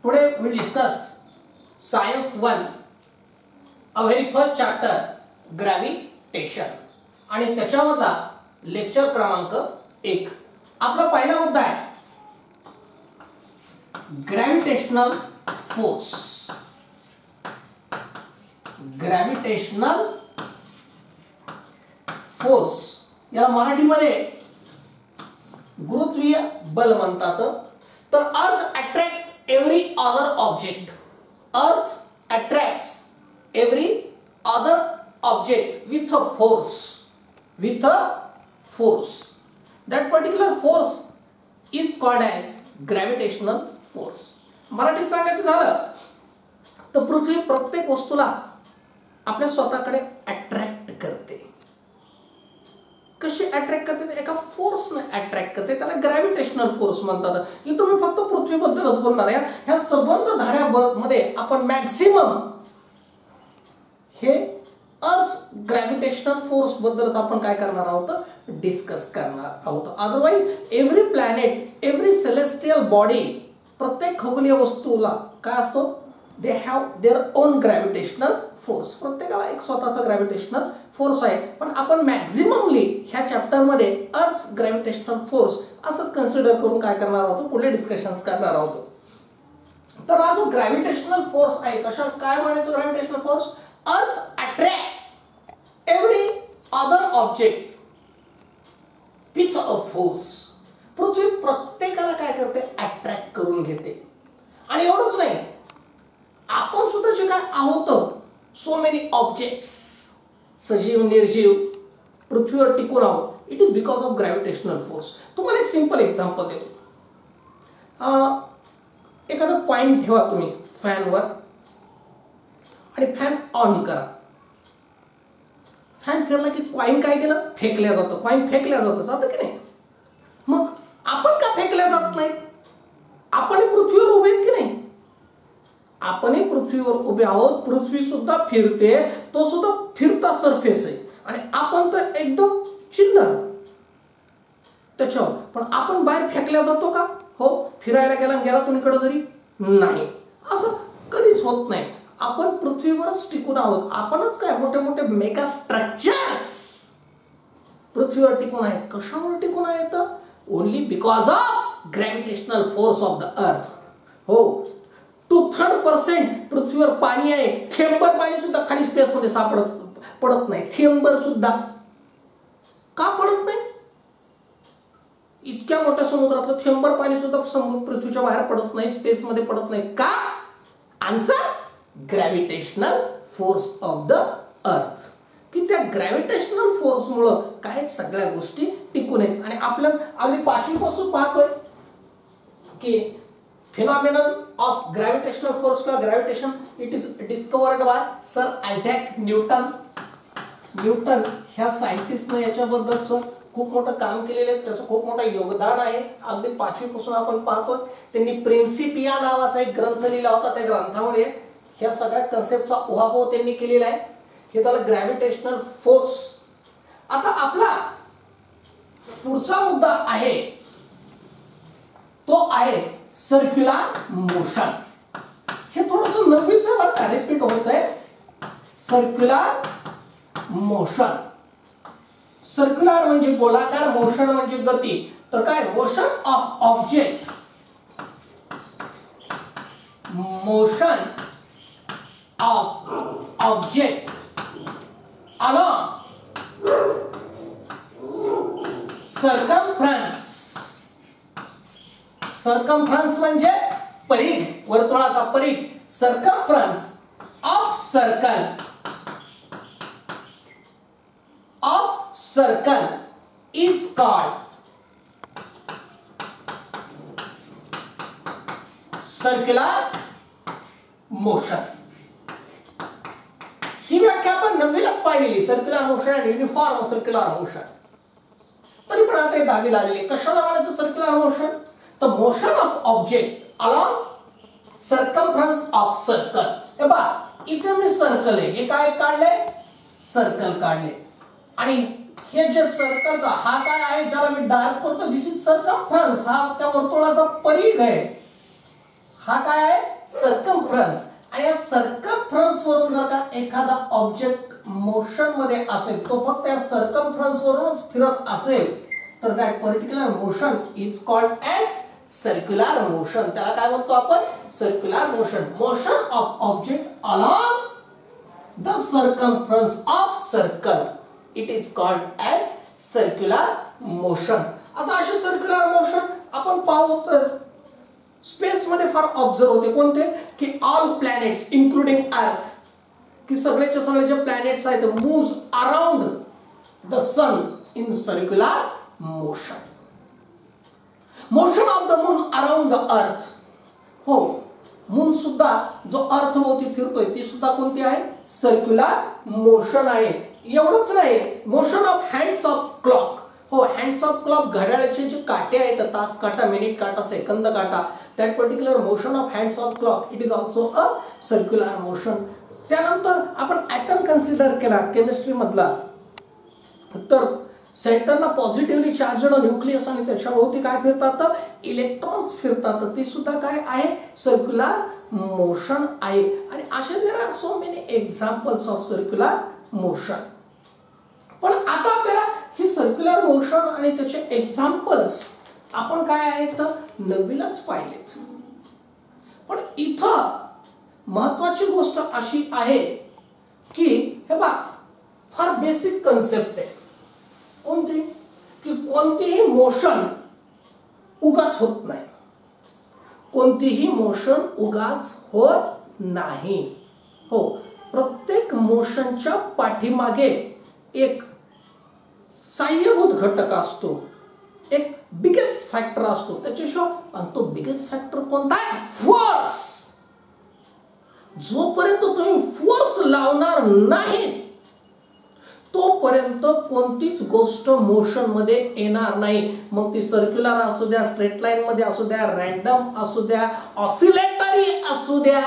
Today we'll discuss Science 1, a very first chapter, Gravitation. आणि त्याच्यामधला lecture क्रमांक 1. आपला पहिला मुद्दा आहे ग्रॅव्हिटेशनल फोर्स. ग्रॅव्हिटेशनल फोर्स या मराठीमध्ये गुरुत्वीय बल म्हणतात. तर अर्थ अट्रॅक्ट्स एव्हरी अदर ऑब्जेक्ट. अर्थ attracts every other object with a force. With a force. That particular force is called as gravitational force. मराठीत सांगायचं झालं तर पृथ्वी प्रत्येक वस्तूला आपल्या स्वतःकडे अट्रॅक्ट करते. कशी अट्रॅक्ट करते? एका फोर्सने अट्रॅक्ट करते, त्याला ग्रॅव्हिटेशनल फोर्स म्हणतात. इथं मी फक्त पृथ्वीबद्दलच बोलणार आहे. ह्या संबंध धाड्यामध्ये आपण मॅक्सिमम हे अर्थ ग्रॅव्हिटेशनल फोर्स बद्दलच आपण काय करणार आहोत, डिस्कस करणार आहोत. Otherwise every planet, every celestial body, प्रत्येक खगोलीय वस्तूला काय असतो, they have their own gravitational force. प्रत्येकाला एक स्वतःचा ग्रॅव्हिटेशनल फोर्स आहे. पण आपण मॅक्झिममली ह्या चॅप्टर मध्ये अर्थ ग्रॅव्हिटेशनल फोर्स असंच कन्सिडर करून काय करणार आहोत, पुढे डिस्कशन्स करणार आहोत. तर हा जो ग्रॅव्हिटेशनल फोर्स आहे, कशा काय म्हणायचं gravitational force? Earth attracts every other object with a force. पृथ्वी प्रत्येकाला काय करते, अट्रॅक्ट करून घेते. आणि एवढंच नाही, आपण सुद्धा जे काय आहोत, सो मेनी ऑब्जेक्ट्स, सजीव निर्जीव पृथ्वीवर टिकून आहोत, it is because of gravitational force. तुम्हाला एक सिंपल एक्झाम्पल देतो. एखादा कॉइन ठेवा तुम्ही फॅनवर आणि फॅन ऑन करा. फॅन फिरला की कॉइन काय केलं, फेकल्या जातं. कॉइन फेकल्या जातं की नाही? मग आपण का फेकल्या जात नाही? आपण पृथ्वीवर उभे आहेत की नाही? आपणही पृथ्वीवर उभे आहोत. पृथ्वी सुद्धा फिरते, तो सुद्धा फिरता सरफेस आहे आणि आपण तर एकदम चिल्लर त्याच्यावर. पण आपण बाहेर फेकल्या जातो का? हो. फिरायला गेला कुणीकडे तरी नाही, असं कधीच होत नाही. आपण पृथ्वीवरच टिकून आहोत. आपणच काय मोठे मोठे मेगा स्ट्रक्चर्स पृथ्वीवर टिकून आहेत. कशावर टिकून आहेत? Only because of gravitational force of the earth. हो. 2/3% पृथ्वीवर पाणी आहे. थेंबर पाणी सुद्धा खाली स्पेस मध्ये पडत नाही. थेंबर सुद्धा का पडत नाही? इतक्या मोठ्या समुद्रातलं थेंबर पाणी सुद्धा पृथ्वीच्या बाहेर पडत नाही, स्पेस मध्ये पडत नाही. का? Answer gravitational force of the earth. की त्या ग्रॅव्हिटेशनल फोर्स मुळे काय सगळ्या गोष्टी टिकून आहेत. आणि आपल्या अगदी 5वी पासून पाहतोय की फिनॉमिनन ऑफ ग्रॅव्हिटेशनल फोर्स किंवा gravitation it is discovered by sir Isaac Newton. Newton ह्या सायंटिस्टने याच्याबद्दलचं खूप मोठं काम केलेलं आहे. त्याचं खूप मोठं योगदान आहे. अगदी 5वी पासून आपण पाहतोय. त्यांनी प्रिन्सिपिया नावाचा एक ग्रंथ लिहिला होता. त्या ग्रंथामध्ये ह्या सगळ्या कन्सेप्टचा उहापोह त्यांनी केलेला आहे. हे त्याला ग्रॅव्हिटेशनल फोर्स. आता आपला पुढचा मुद्दा आहे तो आहे सर्क्युलर मोशन. हे थोडस नवीनच वाटतं, रिपीट होत आहे. Circular motion. सर्क्युलर म्हणजे गोलाकार, मोशन म्हणजे गती. तर काय? Motion of object. Motion of object along circumference. Circumference म्हणजे परिघ, वर्तुळाचा परिघ. Circumference of circle. Of circle is called circular motion. ही व्याख्या आपण नववीलाच पाहिलेली, सर्क्युलर मोशन आणि युनिफॉर्म सर्क्युलर मोशन. तरी पण आता 10वी आलेली. कशाला म्हणायचं सर्क्युलर मोशन? तर motion of object along circumference of circle. हे बघा, इथे मी सर्कल आहे, हे काय काढले, सर्कल काढले. आणि हे जे सर्कलचा हा काय आहे, ज्याला मी डार्क करतो, दिस इज सर्कमफ्रन्स. हा त्या वर्तुळाचा परिघ आहे. हा काय आहे सर्कमफ्रन्स, आणि या सर्कमफ्रन्स वरून जर का एखादा ऑब्जेक्ट मोशन मध्ये असेल, तो फक्त या सर्कमफ्रन्स वरूनच फिरत असेल, तर that particular motion is called as circular motion. त्याला काय म्हणतो आपण circular motion. Motion of object along the circumference of circle, it is called as circular motion. आता असे सर्क्युलर मोशन आपण पाहू तर स्पेस मध्ये फार ऑब्झर्व होते. कोणते की ऑल प्लॅनेट्स इन्क्लुडिंग अर्थ, की सगळेचे सगळे जे प्लॅनेट्स आहेत moves around the sun in circular motion. Motion of the moon around the earth, हो मून सुद्धा जो अर्थ भोवती फिरतोय ती सुद्धा कोणती आहे सर्क्युलर मोशन आहे. एवढंच नाही, motion of hands of clock, हो हँड्स ऑफ क्लॉक घड्याळाचे जे काटे आहेत तास काटा, मिनिट काटा, सेकंद काटा, that particular motion of hands of clock it is also a circular motion. त्यानंतर आपण ॲटम कन्सिडर केला केमिस्ट्री मधला, तर सेंटरला पॉझिटिव्हली चार्जड न्यूक्लियस आणि त्याच्या भोवती काय फिरतात इलेक्ट्रॉन्स फिरतात, ती सुद्धा काय आहे सर्क्युलर मोशन आहे. आणि असे there are so many examples of circular motion. पण आता आपल्याला ही सर्क्युलर मोशन आणि त्याचे एक्झाम्पल्स आपण काय आहेत नवीनच पाहिलेत. पण इथं महत्वाची गोष्ट अशी आहे की हे बघा फार बेसिक कन्सेप्ट आहे. कोणती की कोणतीही मोशन उगाच होत नाही, कोणतीही मोशन उगाच होत नाही. हो प्रत्येक मोशनच्या पाठीमागे एक साह्यभूत घटक असतो, एक बिगेस्ट फॅक्टर असतो त्याच्याशिवाय, आणि तो बिगेस्ट फॅक्टर कोणता आहे फोर्स. जोपर्यंत तुम्ही फोर्स लावणार नाही तोपर्यंत कोणतीच गोष्ट मोशन मध्ये येणार नाही. मग ती सर्क्युलर असू द्या, स्ट्रेट लाईन मध्ये असू द्या, रॅन्डम असू द्या, ऑसिलेटरी असू द्या,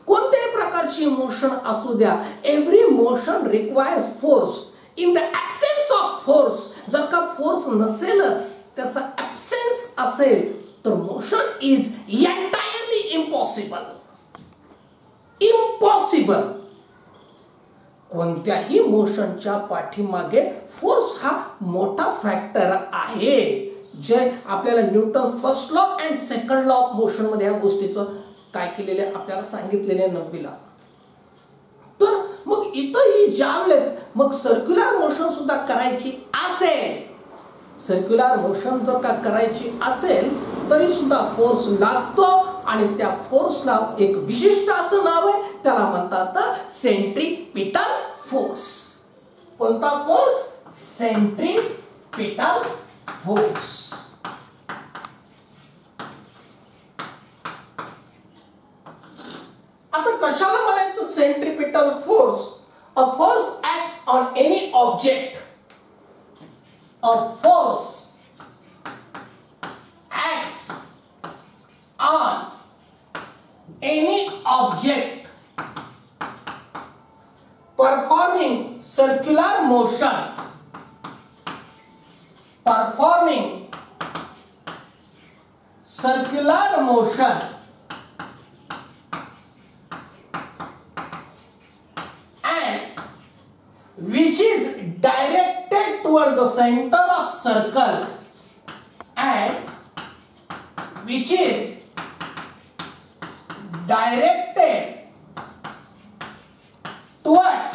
कोणत्याही प्रकारची मोशन असू द्या, every motion requires force. In the absence of force, जर का फोर्स नसेलच, त्याचा ॲब्सेन्स असेल, तर motion is entirely impossible. Impossible. कोणत्याही मोशनच्या पाठीमागे फोर्स हा मोठा फॅक्टर आहे, जे आपल्याला Newton first law and second law of motion मध्ये या गोष्टीचं काय केलेले आपल्याला सांगितलेले 9वीला. तर मग इथंही ज्यावेळेस मग सर्क्युलर मोशन सुद्धा करायची असेल, सर्क्युलर मोशन जर का करायची असेल तरी सुद्धा फोर्स लागतो, आणि त्या फोर्सला एक विशिष्ट असं नाव आहे, त्याला म्हणतात सेंट्रीपिटल फोर्स. कोणता फोर्स सेंट्रीपिटल फोर्स. आता कशाला म्हणायचं centripetal force. A force acts on any object. A force acts on any object performing circular motion, performing circular motion and which is directed toward the center of circle and which is directed towards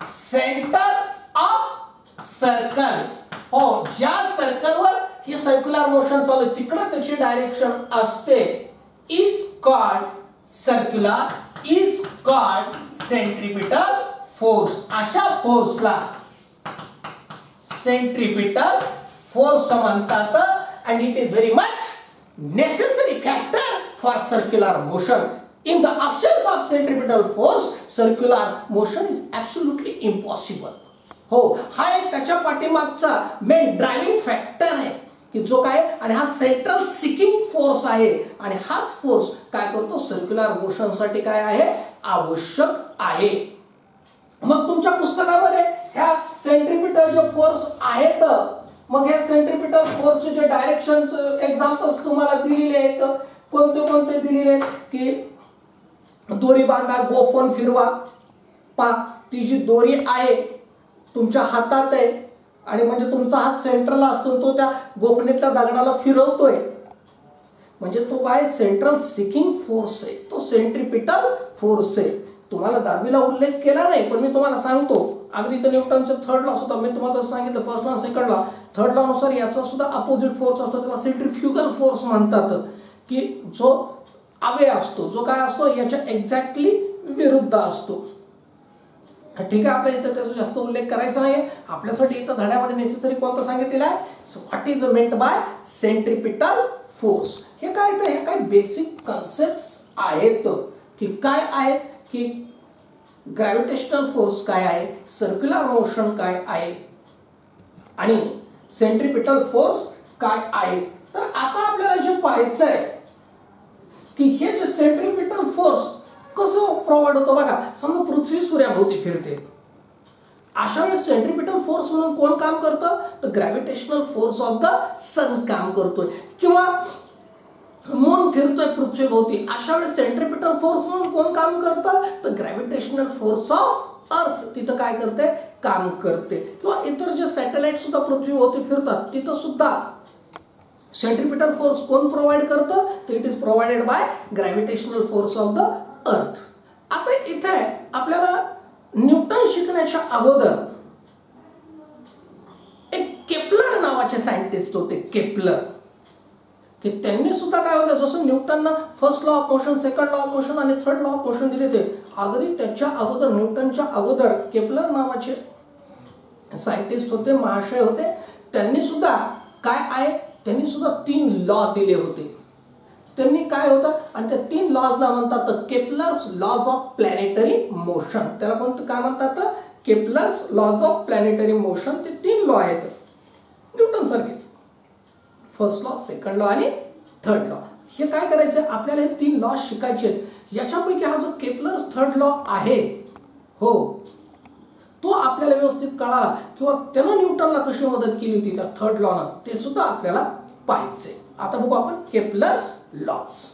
center of circle. हो ज्या सर्कलवर ही circular motion चालू आहे तिकडे त्याची direction असते, is called circular, is called centripetal force. अशा फोर्सला centripetal force म्हणतात. and it is very much necessary factor for circular motion. In the absence of centripetal force, circular motion is absolutely impossible. हो हा एक त्याच्या पाठीमागचा main driving factor आहे की जो काय, आणि हा सेंट्रल सिकिंग फोर्स आहे, आणि हाच फोर्स काय करतो सर्क्युलर मोशन साठी काय आहे आवश्यक आहे. मग तुमच्या पुस्तकामध्ये ह्या सेंट्रिपिटल जे फोर्स आहेत मग हे सेंट्रिपिटल फोर्सचे जे डायरेक्शन एक्झाम्पल्स तुम्हाला दिलेले आहेत, कोणते कोणते दिलेले आहेत की दोरी बांधा, गोफण फिरवा. पा ती जी दोरी आहे तुमच्या हातात आहे आणि म्हणजे तुमचा हात सेंट्रलला असतो, तो त्या गोफणीतल्या दगडाला फिरवतोय, म्हणजे तो काय सेंट्रल सिकिंग फोर्स आहे, तो सेंट्रिपिटल फोर्स आहे. तुम्हाला दहावीला उल्लेख केला नाही पण मी तुम्हाला सांगतो, अगदी तर न्यूटनचा थर्ड लॉ सुद्धा मी तुम्हाला सांगितलं, first law second law. Third law नुसार याचा सुद्धा अपोजिट फोर्स असतो, त्याला सेंट्रिफ्युगल फोर्स म्हणतात, की जो अवे असतो, जो काय असतो याच्या एक्झॅक्टली विरुद्ध असतो. ठीक आहे, आपल्या इथं त्याचा जास्त उल्लेख करायचा नाही. आपल्यासाठी इथं धड्यामध्ये नेसेसरी कोणतं सांगितलेलं आहे, what is meant by centripetal force. हे काय तर हे काय बेसिक कन्सेप्ट आहेत की काय आहेत की ग्रॅव्हिटेशनल फोर्स काय आहे, सर्क्युलर मोशन काय आहे आणि सेंट्रिपिटल फोर्स काय आहे. तर आता आपल्याला जे पाहायचं आहे की हे जे सेंट्रिपिटल फोर्स कसं प्रोव्हाइड होतं. बघा, समजा पृथ्वी सूर्याभोवती फिरते, अशा वेळेस सेंट्रिपिटल फोर्स म्हणून कोण काम करतं, तर ग्रॅव्हिटेशनल फोर्स ऑफ द सन काम करतोय. किंवा मून फिरतोय पृथ्वीभोवती, अशा वेळेस सेंट्रिपिटल फोर्स म्हणून कोण काम करतं, तर ग्रॅव्हिटेशनल फोर्स ऑफ अर्थ तिथं काय करते, काम करते. किंवा इतर जे सॅटेलाइट सुद्धा पृथ्वीभोवती फिरतात तिथं सुद्धा सेंट्रिपिटल फोर्स कोण प्रोव्हाइड करतं, तर it is provided bye gravitational force of the earth. आता इथे आपल्याला न्यूटन शिकण्याच्या अगोदर एक केपलर नावाचे सायंटिस्ट होते, केपलर, की त्यांनी सुद्धा काय होतं, जसं न्यूटननं first law of motion, second law of motion आणि थर्ड लॉ ऑफ मोशन दिले, ते अगदी त्याच्या अगोदर न्यूटनच्या अगोदर केपलर नावाचे सायंटिस्ट होते, महाशय होते. त्यांनी सुद्धा काय आहे, त्यांनी सुद्धा 3 लॉ दिले होते. त्यांनी काय होतं आणि त्या 3 लॉजला म्हणतात Kepler's laws of planetary motion. त्याला कोणतं काय म्हणतात, Kepler's laws of planetary motion. ते 3 लॉ आहेत न्यूटन सारखेच, फर्स्ट लॉ, सेकंड लॉ आणि थर्ड लॉ. हे काय करायचं, आपल्याला हे 3 लॉ शिकायचे आहेत. याच्यापैकी हा जो केपलर्स थर्ड लॉ आहे, हो, तो आपल्याला व्यवस्थित कळाला किंवा त्यानं न्यूटनला कशी मदत केली होती त्या थर्ड लॉनं, ते सुद्धा आपल्याला पाहायचे. आता बघू आपण केपलर्स लॉज.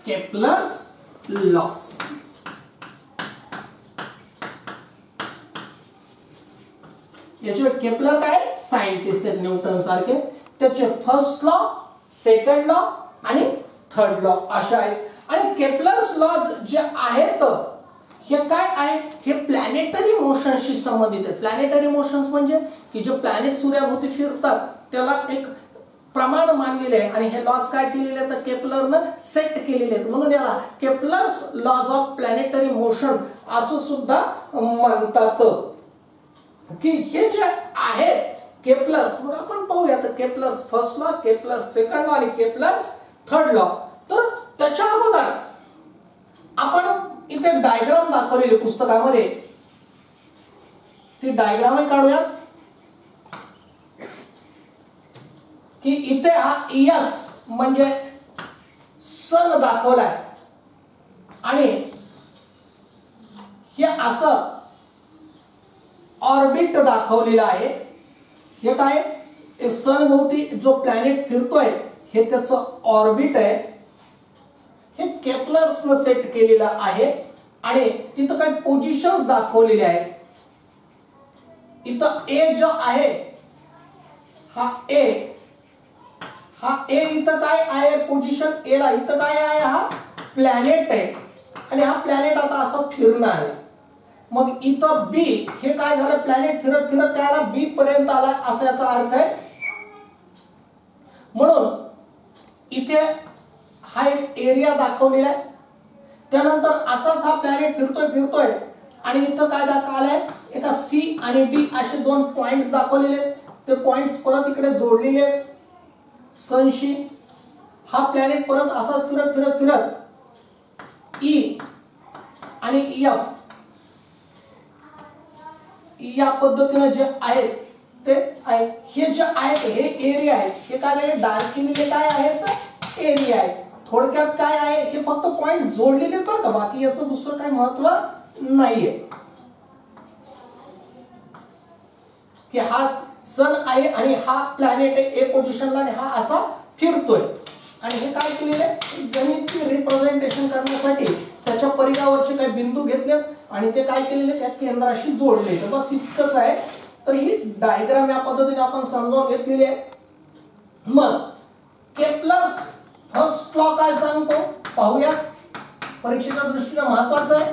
Kepler's laws. याचे केपलर काय सायंटिस्ट आहेत न्यूटन सारखे, त्याचे फर्स्ट लॉ, सेकंड लॉ आणि थर्ड लॉ अशा आहेत. आणि केपलर्स लॉज जे आहेत हे काय आहे, हे प्लॅनेटरी मोशनशी संबंधित आहे. प्लॅनेटरी मोशन्स म्हणजे की जे प्लॅनेट सूर्याभोवती फिरतात त्याला एक प्रमाण मानलेले आहे आणि हे लॉज काय केलेले आहेत, केपलरनं सेट केलेले आहेत. म्हणून याला Kepler's laws of planetary motion असं सुद्धा म्हणतात. की हे जे आहेत केपलर्स, मग आपण पाहूया तर Kepler's first law, Kepler's second law आणि केपलर्स थर्ड लॉ. तर त्याच्या अगोदर आपण इथे डायग्राम दाखवलेली पुस्तकामध्ये, ती डायग्राम काढूया. की इथे हा एस म्हणजे सन दाखवलाय आणि हे असं ऑर्बिट दाखवलेलं आहे. हे काय, सन भोवती जो प्लॅनेट फिरतोय हे त्याचं ऑर्बिट आहे. हे केपलर्सनं सेट केलेलं आहे आणि तिथं काही पोझिशन्स दाखवलेले आहेत. इथं ए जो आहे हा ए, हा ए इथं काय आहे पोझिशन ए ला, इथं काय आहे, हा प्लॅनेट आहे आणि हा प्लॅनेट आता असं फिरणार आहे. मग इथं बी, हे काय झालं, प्लॅनेट फिरत फिरत त्याला बी पर्यंत आला असा याचा अर्थ आहे. म्हणून इथे हा एक एरिया दाखवलेला आहे. त्यानंतर असाच हा प्लॅनेट फिरतोय आणि इथं काय दाखवलंय, एका सी आणि डी असे दोन पॉइंट्स दाखवलेले आहेत. ते पॉइंट्स परत इकडे जोडलेले आहेत सनशी. हा प्लॅनेट परत असाच फिरत फिरत फिरत ई आणि एफ या पद्धतीने जे आहेत ते आहे. हे जे आहेत हे एरिया आहेत. हे काय आहे डार्क केलेले काय आहेत एरिया आहेत. थोडक्यात काय आहे हे फक्त पॉइंट जोडलेले बरं का, बाकी याचं दुसरं काय महत्व नाहीये. की हा सन आहे आणि हा प्लॅनेट आहे ए पोझिशनला आणि हा असा फिरतोय. आणि हे काय केलेलं आहे गणितीय रिप्रेझेंटेशन करण्यासाठी त्याच्या परिघावरचे काही बिंदू घेतले आणि ते काय केलेले त्या केंद्राशी जोडले. तर बस इतकंच आहे. तर ही डायग्राम या पद्धतीने आपण समजावून घेतलेली आहे. मग केप्लर्स फर्स्ट लॉ काय सांगतो पाहूया. परीक्षेच्या दृष्टीने महत्वाचं आहे,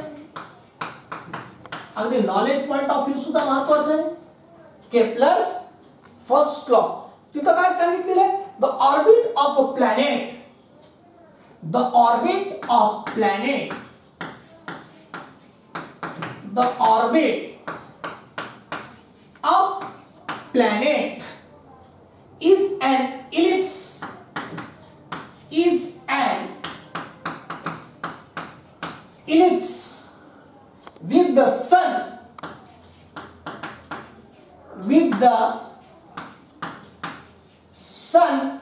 अगदी नॉलेज पॉइंट ऑफ व्ह्यू सुद्धा महत्वाचं आहे. केप्लर्स फर्स्ट लॉ तिथं काय सांगितलेलं आहे, the orbit of a planet, the orbit of planet, the orbit of planet is an ellipse, is an ellipse with the sun, with the sun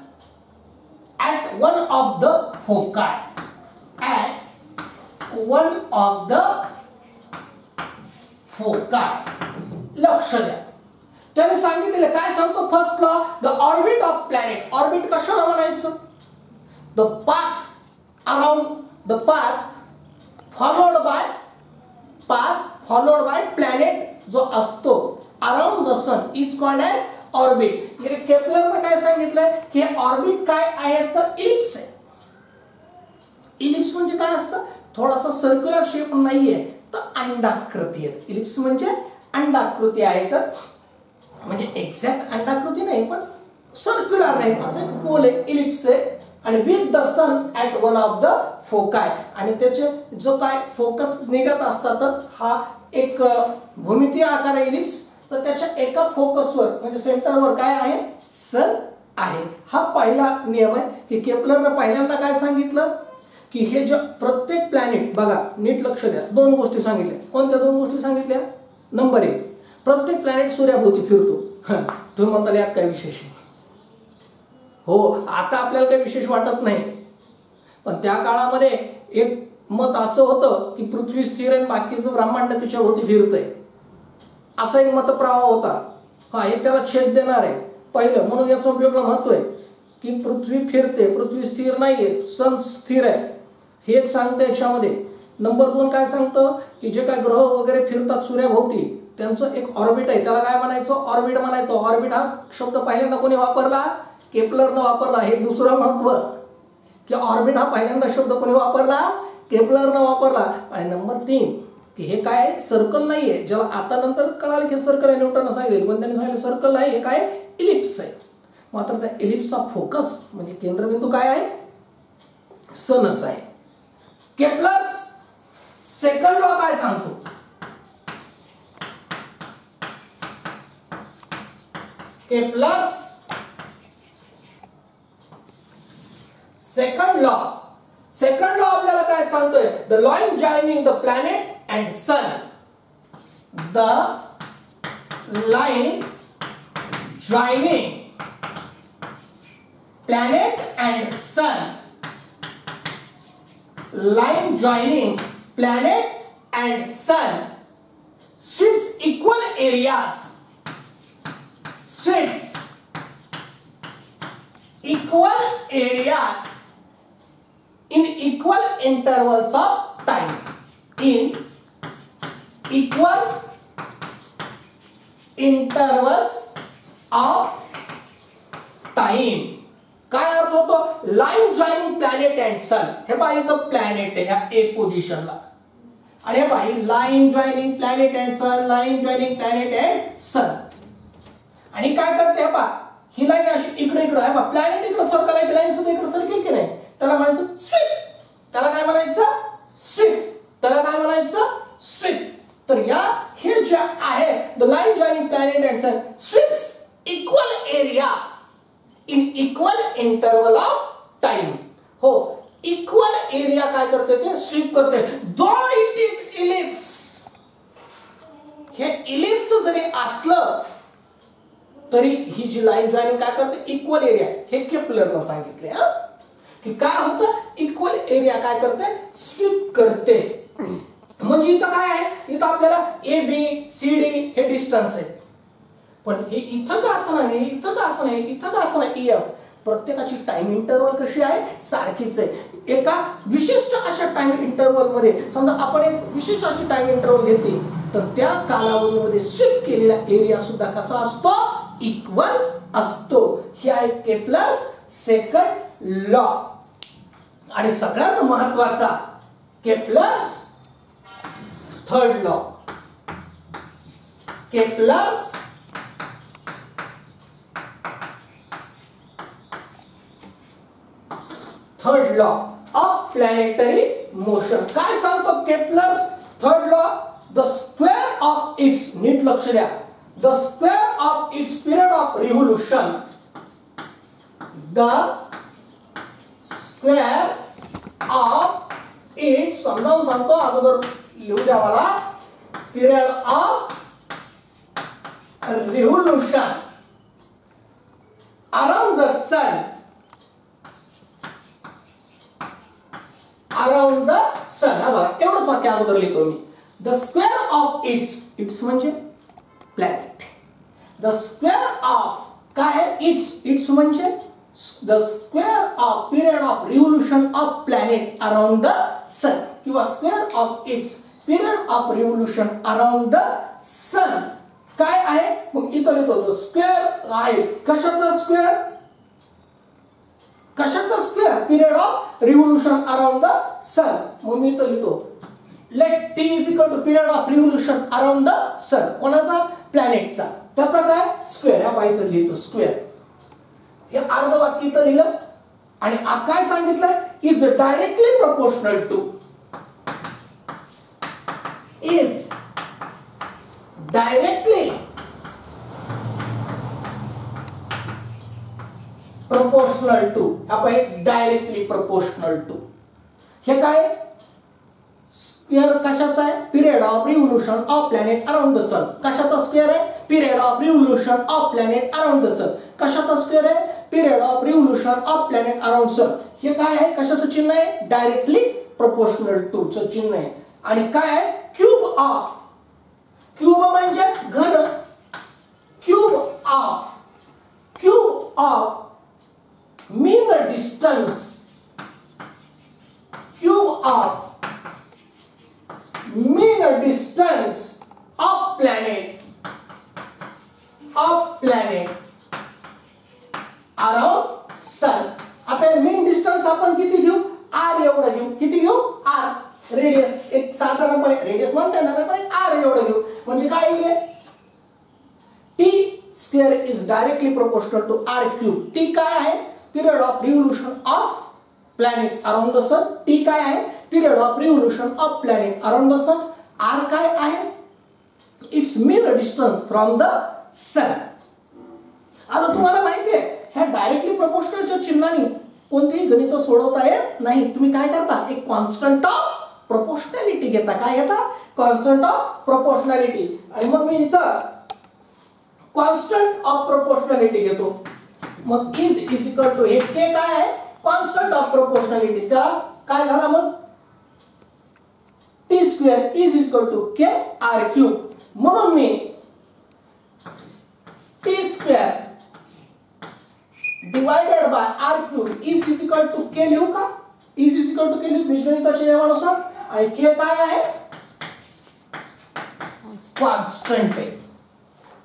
at one of the foci, at one of the foci. लक्ष द्या, त्याने सांगितले काय सांगतो first law, the orbit of planet. Orbit कशाला म्हणायचं, the path around, the path followed by planet जो असतो around the sun is called as orbit. केप्लरने काय सांगितलंय की ऑर्बिट काय आहे तर इलिप्स आहे. इलिप्स म्हणजे काय असतं, थोडासा सर्क्युलर शेप नाहीये तर अंडाकृती आहे. इलिप्स म्हणजे अंडाकृती आहे, तर म्हणजे एक्झॅक्ट अंडाकृती नाही पण सर्क्युलर नाही, असं गोल आहे इलिप्स आहे. आणि with the sun at one of the foci, आणि त्याचे जो काय फोकस निघत असतात तर हा एक भूमितीय आकार आहे इलिप्स. तर त्याच्या एका फोकसवर म्हणजे सेंटरवर काय आहे सन आहे. हा पहिला नियम आहे की केप्लरने पहिल्यांदा काय सांगितलं की हे जे प्रत्येक प्लॅनेट, बघा नीट लक्ष द्या, दोन गोष्टी सांगितल्या. कोणत्या दोन गोष्टी सांगितल्या, नंबर 1 प्रत्येक प्लॅनेट सूर्याभोवती फिरतो. तुम्ही म्हणताल यात काय विशेष आहे, हो आता आपल्याला काही विशेष वाटत नाही, पण त्या काळामध्ये एक मत असं होतं की पृथ्वी स्थिर आहे बाकीचं ब्रह्मांड तिच्या भोवती फिरतंय, असा एक मतप्रवाह होता. हा हे त्याला छेद देणार आहे पहिलं, म्हणून याचं उपयोगला महत्व आहे की पृथ्वी फिरते, पृथ्वी स्थिर नाहीये, सन स्थिर आहे, हे एक सांगतं याच्यामध्ये. नंबर 2 काय सांगतं की जे काय ग्रह वगैरे फिरतात सूर्याभोवती त्यांचं एक ऑर्बिट आहे, त्याला काय म्हणायचं ऑर्बिट म्हणायचं. ऑर्बिट हा शब्द पहिल्यांदा कोणी वापरला, केप्लरनं वापरला. हे दुसरं महत्व की ऑर्बिट हा पहिल्यांदा शब्द कोणी वापरला, केप्लरनं वापरला. आणि नंबर 3 की हे काय सर्कल नाहीये, ज्याला आता नंतर कळालं की सर्कल आहे, न्यूटनने सांगितले, पण त्यांनी सांगितलं सर्कल आहे, हे काय इलिप्स आहे. मात्र त्या इलिप्सचा फोकस म्हणजे केंद्रबिंदू काय आहे, सनच आहे. केप्लर्स सेकंड लॉ काय सांगतो, केप्लर्स सेकंड लॉ आपल्याला काय सांगतोय, the line joining the planet and sun, the line joining planet and sun, line joining planet and sun sweeps equal areas, sweeps equal areas in equal intervals of time, in equal intervals of time. काय अर्थ होतो, line joining planet and सन. हे पहा इथं planet आहे ह्या ए पोझिशनला, आणि हे पहा line joining planet and sun, line joining planet and sun. आणि काय करते, हे पहा ही लाईन अशी इकडे इकडे आहे, प्लॅनेट इकडे सर्कल आहे, लाईन सुद्धा इकडे सर्कल की नाही, त्याला म्हणायचं स्वीप. त्याला काय म्हणायचं स्वीप, त्याला काय म्हणायचं स्वीप. तर या हे जे आहे in equal interval of time. हो, इक्वल एरिया काय करते ते स्वीप करते. दो इट इज इलिप्स, हे इलिप्स जरी असलं तरी ही जी लाईन जॉईनिंग काय करते इक्वल एरिया. हे केपलरनं सांगितले की काय होतं, इक्वल एरिया काय करते स्वीप करते. म्हणजे इथं काय आहे, इथं आपल्याला ए बी सी डी हे डिस्टन्स आहे, पण हे इथं का असं नाही, इथं का असं नाही, इथं का असं नाही. एफ प्रत्येकाची टाइम इंटरवल कशी आहे सारखीच आहे. एका विशिष्ट अशा टाइम इंटरवल मध्ये समजा आपण एक विशिष्ट अशी टाइम इंटरवल घेतली तर त्या कालावधीमध्ये स्वीप केलेला एरिया सुद्धा कसा असतो इक्वल असतो. ही आहे केपलर्स सेकंड लॉ. आणि सगळ्यात महत्वाचा Kepler's third law. Kepler's third law of planetary motion. काय सांगतो Kepler's third law, the square of its, नीट लक्ष द्या, the square of its period of revolution, the square of its, समजावून सांगतो अगोदर लिहू द्या मला, period of revolution around the sun, around the sun. एवढंच वाक्य अगोदर लिहितो मी. The square of its, its म्हणजे प्लॅनेट, द स्क्वेअर ऑफ काय आहे इट्स, इट्स म्हणजे the square of period of revolution of planet around the sun, किंवा square of its period of revolution around the sun काय आहे. मग इथं लिहितो द स्क्वेअर आहे कशाचा स्क्वेअर, कशाचा square, period of revolution around the sun. मग मी इथं लिहितो let T is equal to period of revolution around the sun, कोणाचा प्लॅनेटचा, त्याचा काय स्क्वेअर. या बाई इथं लिहितो स्क्वेअर. हे अर्ध वाक्य इथं लिहिलं. आणि काय सांगितलं, is directly proportional to, is directly proportional to. आपण डायरेक्टली प्रोपोर्शनल टू. हे काय स्क्वेअर कशाचा आहे, period of revolution of planet around the sun. कशाचा स्क्वेअर आहे, period of revolution of planet around the sun. कशाचा स्क्वेअर आहे, period of revolution of planet around sun. हे काय आहे, कशाचं चिन्ह आहे, डायरेक्टली प्रोपोर्शनल टू चं चिन्ह आहे. आणि काय आहे, क्यूब ऑफ, क्यूब म्हणजे घन, cube of, cube of mean distance, cube of mean distance of planet around sun. आता mean distance आपण किती घेऊ, r एवढं घेऊ. किती घेऊ, r रेडियस, एक साधारणपणे रेडियस म्हणता येणार पण r एवढं घेऊ. म्हणजे काय येईल, t square is directly proportional to r cube. t काय आहे, period of revolution of planet around the sun. T काय आहे, period of revolution of planet around the sun. R काय आहे, its mean distance from the sun. आता तुम्हाला माहिती आहे ह्या डायरेक्टली प्रोपोर्शनलच्या चिन्हाने कोणतेही गणित सोडवता येत नाही. तुम्ही काय करता, एक कॉन्स्टंट ऑफ प्रोपोर्शनॅलिटी घेता. काय घेता, कॉन्स्टंट ऑफ प्रोपोर्शनॅलिटी. आणि मग मी इथं कॉन्स्टंट ऑफ प्रोपोर्शनॅलिटी घेतो. मग इज इक्वल टू हे के काय आहे, कॉन्स्टंट ऑफ प्रोपोर्शनॅलिटी. त्याला काय झाला मग, T square is equal to K R cube. म्हणून मी T square divided by R cube is equal to K लिहू का, इज इक्वल टू के लिहू बीजगणिताच्या नियमानुसार. आणि के काय आहे, कॉन्स्टंट आहे.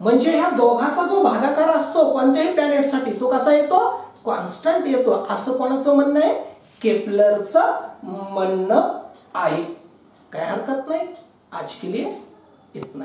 म्हणजे ह्या दोघाचा जो भागाकार असतो कोणत्याही प्लॅनेटसाठी तो कसा येतो, कॉन्स्टंट येतो. असं कोणाचं म्हणणं आहे, केपलरचं म्हणणं आहे. काय हरकत नाही, आज के लिए इतना ही.